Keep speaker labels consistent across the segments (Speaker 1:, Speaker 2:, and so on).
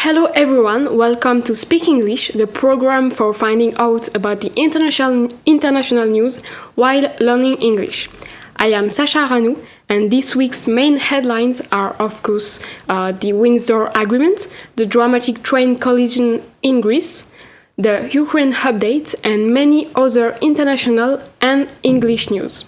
Speaker 1: Hello everyone, welcome to Speak English, the program for finding out about the international news while learning English. I am Sacha Ranou, and this week's main headlines are, of course, the Windsor Agreement, the dramatic train collision in Greece, the Ukraine update, and many other international and English news.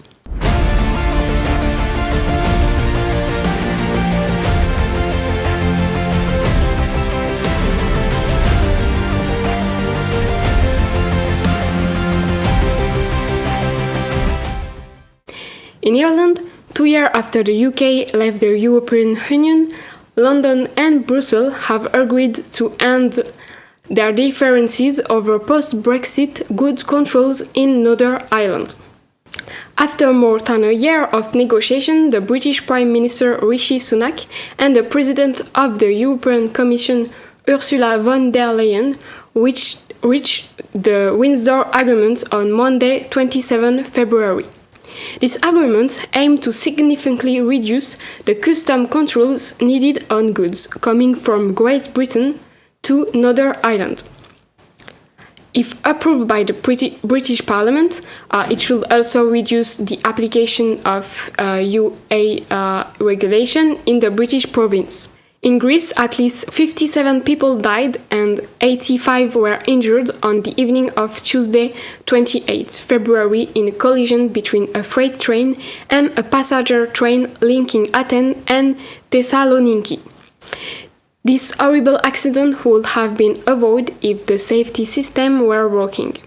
Speaker 1: In Ireland, 2 years after the UK left the European Union, London and Brussels have agreed to end their differences over post-Brexit goods controls in Northern Ireland. After more than a year of negotiation, the British Prime Minister Rishi Sunak and the President of the European Commission Ursula von der Leyen reached the Windsor Agreement on Monday, 27 February. This agreement aimed to significantly reduce the custom controls needed on goods coming from Great Britain to Northern Ireland. If approved by the British Parliament, it should also reduce the application of UA regulation in the British province. In Greece, at least 57 people died and 85 were injured on the evening of Tuesday, 28 February, in a collision between a freight train and a passenger train linking Athens and Thessaloniki. This horrible accident would have been avoided if the safety system were working.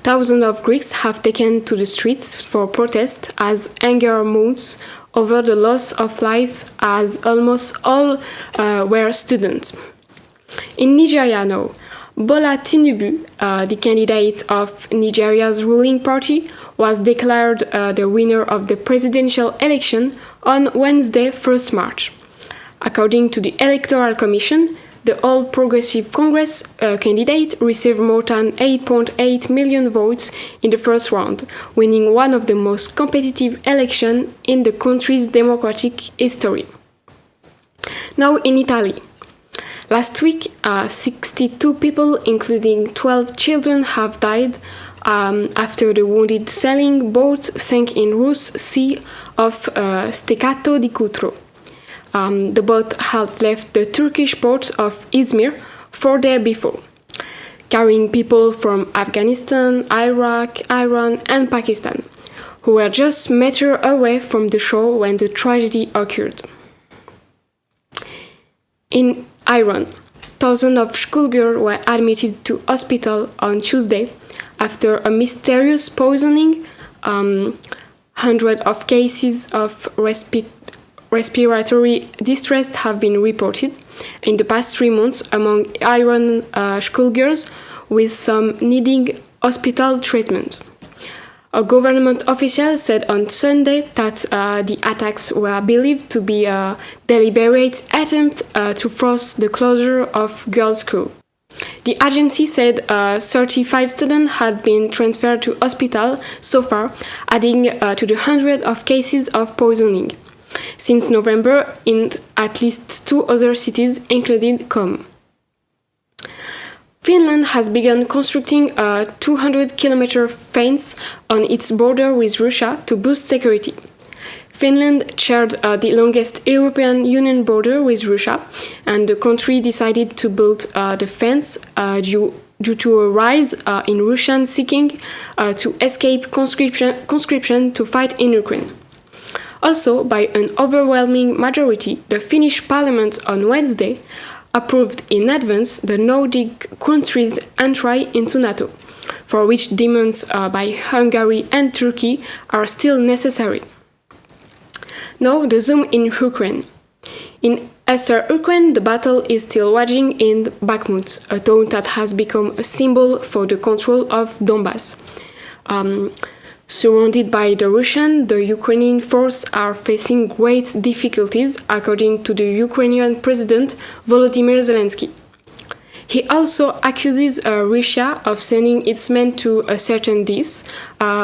Speaker 1: Thousands of Greeks have taken to the streets for protest as anger mounts over the loss of lives, as almost all were students. In Nigeria now, Bola Tinubu, the candidate of Nigeria's ruling party, was declared the winner of the presidential election on Wednesday, 1st March. According to the Electoral Commission, the All Progressive Congress candidate received more than 8.8 million votes in the first round, winning one of the most competitive elections in the country's democratic history. Now in Italy. Last week, 62 people, including 12 children, have died after the wounded sailing boat sank in Ross Sea off Steccato di Cutro. The boat had left the Turkish port of Izmir 4 days before, carrying people from Afghanistan, Iraq, Iran, and Pakistan, who were just meters away from the shore when the tragedy occurred. In Iran, thousands of schoolgirls were admitted to hospital on Tuesday after a mysterious poisoning. Hundreds of cases of respiratory distress have been reported in the past 3 months among Iranian schoolgirls, with some needing hospital treatment. A government official said on Sunday that the attacks were believed to be a deliberate attempt to force the closure of girls' school. The agency said 35 students had been transferred to hospital so far, adding to the hundreds of cases of poisoning since November in at least 2 other cities, including Qom. Finland has begun constructing a 200-kilometer fence on its border with Russia to boost security. Finland shared the longest European Union border with Russia, and the country decided to build the fence due to a rise in Russians seeking to escape conscription to fight in Ukraine. Also, by an overwhelming majority, the Finnish parliament on Wednesday approved in advance the Nordic countries' entry into NATO, for which demands by Hungary and Turkey are still necessary. Now, the zoom in Ukraine. In Eastern Ukraine, the battle is still raging in Bakhmut, a town that has become a symbol for the control of Donbass. Surrounded by the Russians, the Ukrainian forces are facing great difficulties, according to the Ukrainian President Volodymyr Zelensky. He also accuses Russia of sending its men to a certain distance,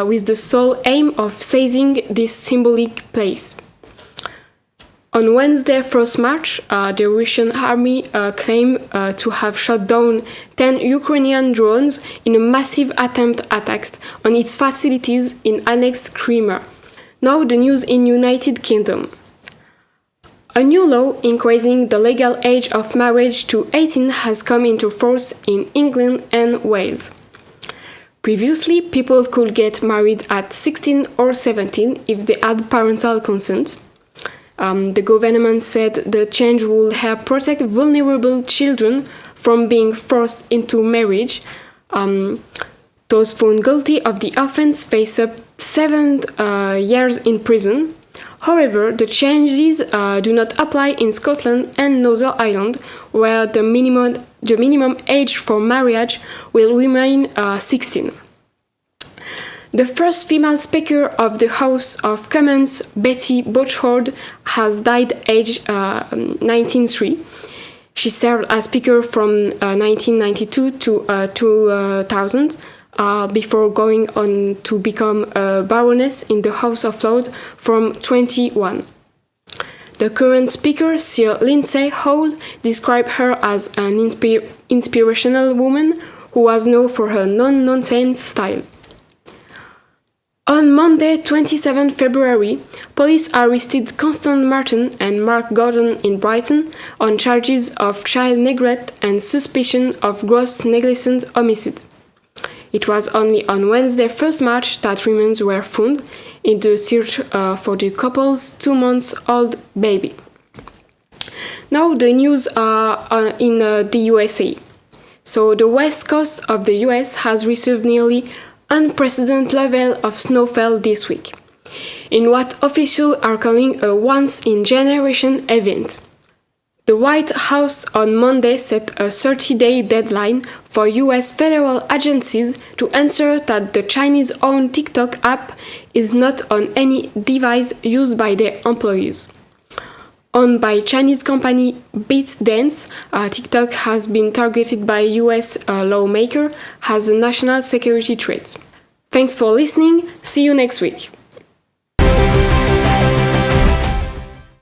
Speaker 1: with the sole aim of seizing this symbolic place. On Wednesday, 1st March, the Russian army claimed to have shot down 10 Ukrainian drones in a massive attempt attack on its facilities in annexed Crimea. Now the news in United Kingdom. A new law increasing the legal age of marriage to 18 has come into force in England and Wales. Previously, people could get married at 16 or 17 if they had parental consent. The government said the change will help protect vulnerable children from being forced into marriage. Those found guilty of the offence face up 7 years in prison. However, the changes do not apply in Scotland and Northern Ireland, where the minimum age for marriage will remain 16. The first female Speaker of the House of Commons, Betty Butchford, has died aged 93. She served as Speaker from 1992 to 2000, before going on to become a Baroness in the House of Lords from 2021. The current Speaker, Sir Lindsay Hall, described her as an inspirational woman who was known for her no-nonsense style. On Monday, 27 February, police arrested Constance Martin and Mark Gordon in Brighton on charges of child neglect and suspicion of gross negligent homicide. It was only on Wednesday, 1st March, that remains were found in the search for the couple's 2-month-old baby. Now the news in the USA. So the west coast of the US has received nearly unprecedented level of snowfall this week, in what officials are calling a once-in-generation event. The White House on Monday set a 30-day deadline for US federal agencies to ensure that the Chinese-owned TikTok app is not on any device used by their employees. Owned by Chinese company ByteDance, TikTok has been targeted by US lawmakers as a national security threat. Thanks for listening. See you next week.